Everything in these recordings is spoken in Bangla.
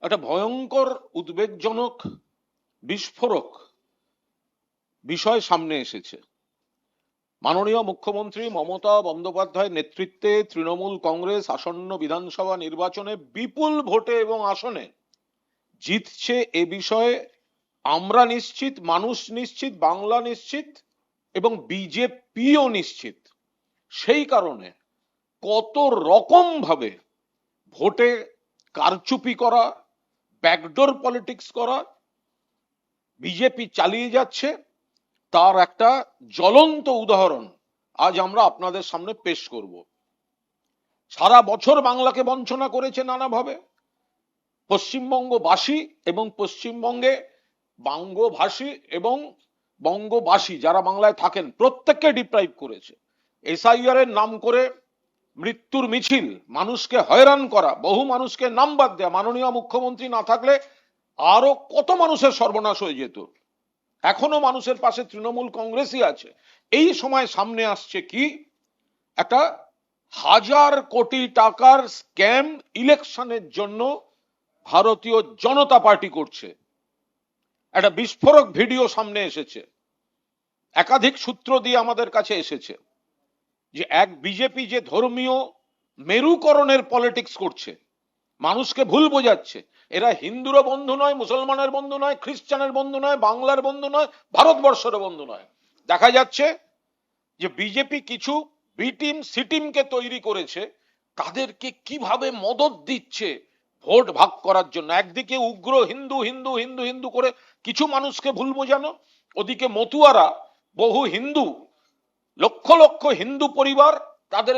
একটা ভয়ঙ্কর উদ্বেগজনক বিস্ফোরক বিষয় সামনে এসেছে। মাননীয় মুখ্যমন্ত্রী মমতা বন্দ্যোপাধ্যায়ের নেতৃত্বে তৃণমূল কংগ্রেস আসন্ন বিধানসভা নির্বাচনে বিপুল ভোটে এবং আসনে জিতছে এ বিষয়ে আমরা নিশ্চিত, মানুষ নিশ্চিত, বাংলা নিশ্চিত এবং বিজেপিও নিশ্চিত। সেই কারণে কত রকম ভাবে ভোটে কারচুপি করা, ব্যাকডোর পলিটিক্স করা বিজেপি চালিয়ে যাচ্ছে তার একটা জ্বলন্ত উদাহরণ আজ আমরা আপনাদের সামনে পেশ করব। সারা বছর বাংলাকে বঞ্চনা করেছে নানাভাবে। পশ্চিমবঙ্গবাসী এবং পশ্চিমবঙ্গে বঙ্গভাষী এবং বঙ্গবাসী যারা বাংলায় থাকেন প্রত্যেককে ডিপ্রাইভ করেছে। এসআইআর এর নাম করে মৃত্যুর মিছিল, মানুষকে হয়রান করা, বহু মানুষকে নাম বাদ দেয়া। মাননীয় মুখ্যমন্ত্রী না থাকলে আরো কত মানুষের সর্বনাশ হয়ে যেত। এখনো মানুষের পাশে তৃণমূল কংগ্রেসই আছে। এই সময় সামনে আসছে কি একটা 1000 কোটি টাকার স্ক্যাম ইলেকশনের জন্য ভারতীয় জনতা পার্টি করছে। একটা বিস্ফোরক ভিডিও সামনে এসেছে, একাধিক সূত্র দিয়ে আমাদের কাছে এসেছে যে এক বিজেপি যে ধর্মীয় মেরুকরণের পলিটিক্স করছে, মানুষকে ভুল বোঝাচ্ছে। এরা হিন্দুরও বন্ধু নয়, মুসলমানের বন্ধু নয়, খ্রিস্টানের বন্ধু নয়, বাংলার বন্ধু নয়, ভারতবর্ষের বন্ধু নয়। দেখা যাচ্ছে যে বিজেপি কিছু বি টিম সি টিমকে তৈরি করেছে, তাদেরকে কিভাবে মদত দিচ্ছে ভোট ভাগ করার জন্য। একদিকে উগ্র হিন্দু হিন্দু হিন্দু হিন্দু করে কিছু মানুষকে ভুল বোঝানো, ওদিকে মতুয়ারা বহু হিন্দু, লক্ষ লক্ষ হিন্দু পরিবার তাদের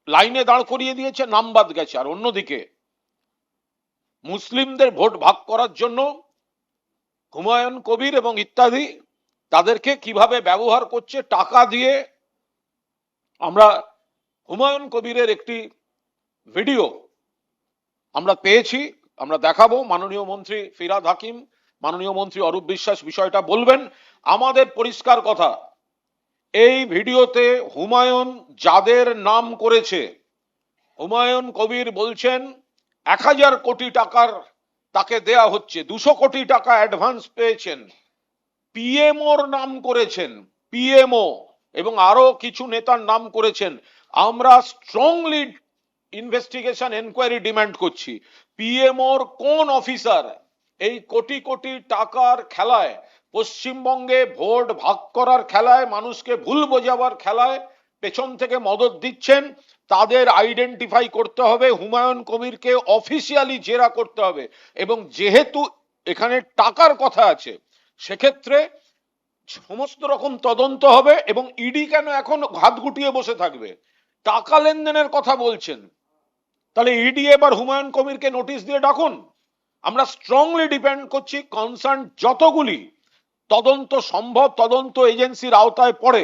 লাইনে দাঁড় করিয়ে দিয়েছে, নাম বাদ গেছে। আর অন্যদিকে মুসলিমদের ভোট ভাগ করার জন্য হুমায়ুন কবির এবং ইত্যাদি তাদেরকে কিভাবে ব্যবহার করছে টাকা দিয়ে। আমরা হুমায়ুন কবিরের একটি ভিডিও আমরা পেয়েছি, আমরা দেখাবো। মাননীয় মন্ত্রী ফিরহাদ হাকিম, মাননীয় মন্ত্রী অরূপ বিশ্বাস বিষয়টা বলবেন। আমাদের পরিষ্কার কথা, এই ভিডিওতে হুমায়ুন যাদের নাম করেছে, হুমায়ুন কবির বলছেন 1000 কোটি টাকার তাকে দেয়া হচ্ছে, 200 কোটি টাকা অ্যাডভান্স পেয়েছেন, পিএমওর নাম করেছেন, পিএমও এবং আরো কিছু নেতার নাম করেছেন। আমরা স্ট্রংলি ইনভেস্টিগেশন এনকোয়ারি ডিমান্ড করছি। পিএমওর কোন অফিসার এই কোটি কোটি টাকার খেলায়, পশ্চিমবঙ্গে ভোট ভাগ করার খেলায়, মানুষকে ভুল বোঝাবার খেলায় পেছন থেকে মদত দিচ্ছেন, তাদের আইডেন্টিফাই করতে হবে। হুমায়ুন কবিরকে অফিসিয়ালি জেরা করতে হবে। এবং যেহেতু এখানে টাকার কথা আছে, সেক্ষেত্রে সমস্ত রকম তদন্ত হবে। এবং ইডি কেন এখন হাত গুটিয়ে বসে থাকবে? টাকা লেনদেনের কথা বলছেন, তাহলে ইডি এবার হুমায়ুন কবিরকে নোটিশ দিয়ে ডাকুন। আমরা স্ট্রংলি ডিপেন্ড করছি কনসার্ন যতগুলি তদন্ত সম্ভব তদন্ত এজেন্সির আওতায় পড়ে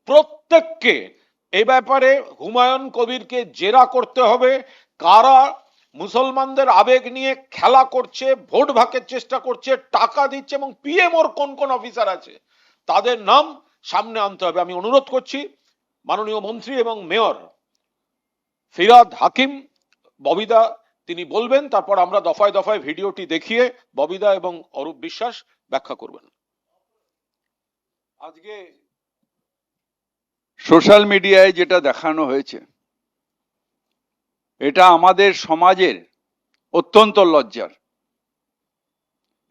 প্রত্যেককে এ ব্যাপারে হুমায়ুন কবিরকে জেরা করতে হবে। কারা মুসলমানদের আবেগ নিয়ে খেলা করছে, ভোট ভাগের চেষ্টা করছে, টাকা দিচ্ছে এবং পিএমওর কোন কোন অফিসার আছে তাদের নাম সামনে আনতে হবে। আমি অনুরোধ করছি মাননীয় মন্ত্রী এবং মেয়র ফিরহাদ হাকিম, ববিদা তিনি বলবেন, তারপর আমরা দফায় দফায় ভিডিওটি দেখিয়ে ববিদা এবং অরূপ বিশ্বাস ব্যাখ্যা করবেন। আজকে সোশ্যাল মিডিয়ায় যেটা দেখানো হয়েছে, এটা আমাদের সমাজের অত্যন্ত লজ্জার।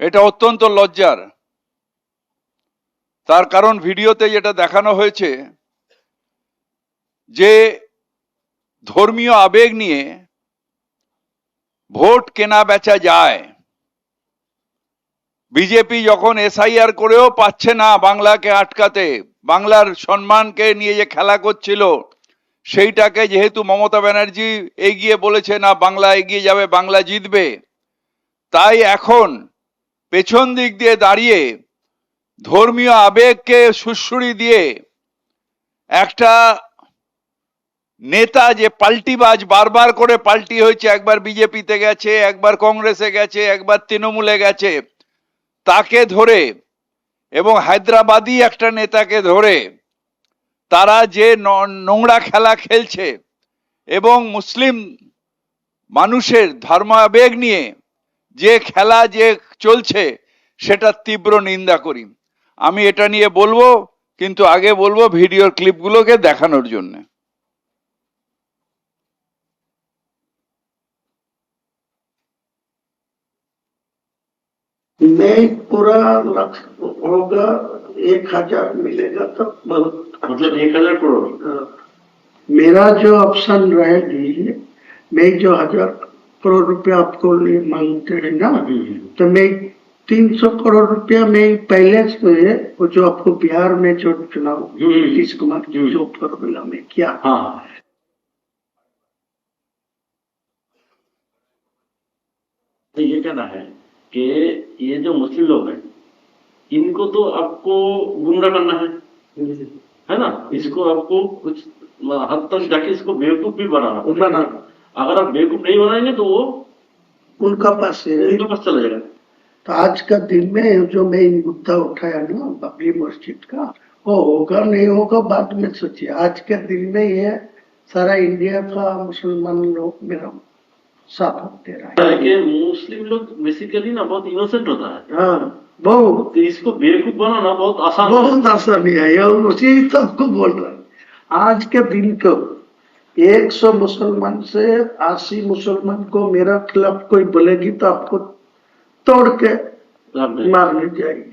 এটা অত্যন্ত লজ্জার। তার কারণ ভিডিওতে যেটা দেখানো হয়েছে যে ধর্মীয় আবেগ নিয়ে ভোট কেনা বেচা যায়। বিজেপি যখন এসআইআর করেও পাচ্ছে না বাংলাকে আটকাতে, বাংলার সম্মানকে নিয়ে যে খেলা করছিল, সেইটাকে যেহেতু মমতা ব্যানার্জি এগিয়ে বলেছে না বাংলা এগিয়ে যাবে, বাংলা জিতবে, তাই এখন পেছন দিক দিয়ে দাঁড়িয়ে ধর্মীয় আবেগকে সুড়সুড়ি দিয়ে একটা নেতা যে পাল্টিবাজ, বারবার করে পাল্টি হয়েছে, একবার বিজেপিতে গেছে, একবার কংগ্রেসে গেছে, একবার তৃণমূলে গেছে, তাকে ধরে এবং হায়দ্রাবাদী একটা নেতাকে ধরে তারা যে নোংরা খেলা খেলছে এবং মুসলিম মানুষের ধর্মাবেগ নিয়ে যে খেলা যে চলছে সেটা তীব্র নিন্দা করি। আমি এটা নিয়ে বলবো, কিন্তু আগে বলবো ভিডিওর ক্লিপগুলোকে দেখানোর জন্য। मैं पूरा होगा 1,000 मिलेगा तो बहुत मतलब 1,000 करोड़। हाँ। मेरा जो ऑप्शन रहेगी, मैं जो 1,000 करोड़ रुपया आपको लिए मांगते हैं ना, तो मैं 300 करोड़ रुपया में पहले से वो जो आपको बिहार में जो चुनाव नीतीश कुमार जी जो फॉर्मूला में किया, हाँ तो ये कहना है कि ये जो मुस्लिम लोग हैं इनको तो आपको गुमराह करना है ना, इसको आपको कुछ हद तक जाके इसको बेवकूफ भी बनाना बना अगर आप बेवकूफ नहीं बनाएंगे तो वो उनका पास है। उनके पास चला जाएगा। तो आज का दिन में जो मैं मुद्दा उठाया ना बाबरी मस्जिद का, वो होगा नहीं होगा बाद में सोचिए। आज के दिन में ये सारा इंडिया का मुसलमान लोग मेरा साथ दे रहा है। कि मुस्लिम लोग बेसिकली ना बहुत इनोसेंट होता है, हाँ बहुत तो इसको बेवकूफ बनाना बहुत आसान है। बहुत आसानी है, ये उसी सबको बोल रहा है। आज के दिन को 100 मुसलमान से 80 मुसलमान को मेरा खिलाफ कोई बोलेगी तो आपको तोड़ के मारने जाएगी।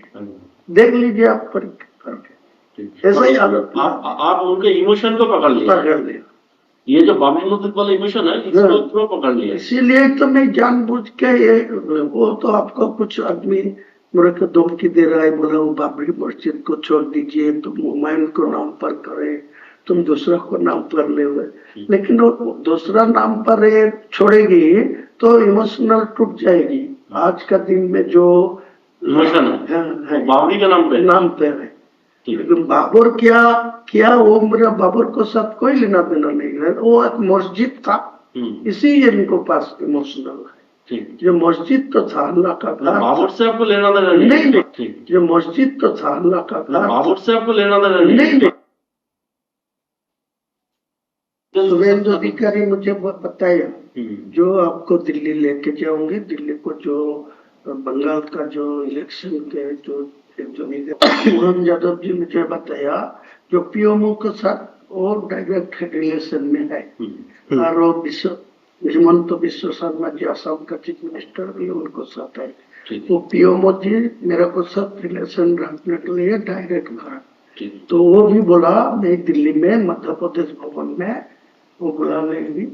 देख लीजिए आप परीक्षा करके, ऐसा ही हालत आप उनके इमोशन को पकड़ लिया, ये जो बाबरी मस्जिद वाला इमोशन है इसको पूरा पकड़ लिया। इसीलिए तो मैं जानबूझ के ये, वो तो आपको कुछ आदमी मेरे को धमकी दे रहा है, बोला वो बाबरी मस्जिद को छोड़ दीजिए, तुम हुमायूं को नाम पर करे, तुम दूसरा को नाम पर ले हुए, लेकिन वो दूसरा नाम पर छोड़ेगी तो इमोशनल टूट जाएगी। आज का दिन में जो इमोशन है बाबरी के नाम पे है, लेकिन बाबर क्या वो मेरा बाबर को साथ कोई लेना देना नहीं है, वो एक मस्जिद था, इसी इनको पास इमोशनल है। जो मस्जिद तो था अल्लाह का घर, बाबर से आपको लेना देना नहीं, जो मस्जिद तो था अल्लाह का घर, बाबर से आपको लेना देना नहीं। सुरेंद्र अधिकारी मुझे बताया, जो आपको दिल्ली लेके जाऊंगी, दिल्ली को जो बंगाल का जो इलेक्शन के जो मोहन यादव जी मुझे बताया, जो पीएमओ के साथ वो डायरेक्ट रिलेशन में है, और वो हिमंत विश्व शर्मा जी असम का चीफ मिनिस्टर भी उनको साथ है, वो पीएमओ जी मेरे को साथ रिलेशन रखने के लिए डायरेक्ट करा। तो वो भी बोला मैं दिल्ली में मध्य प्रदेश भवन में वो बुला लेंगी,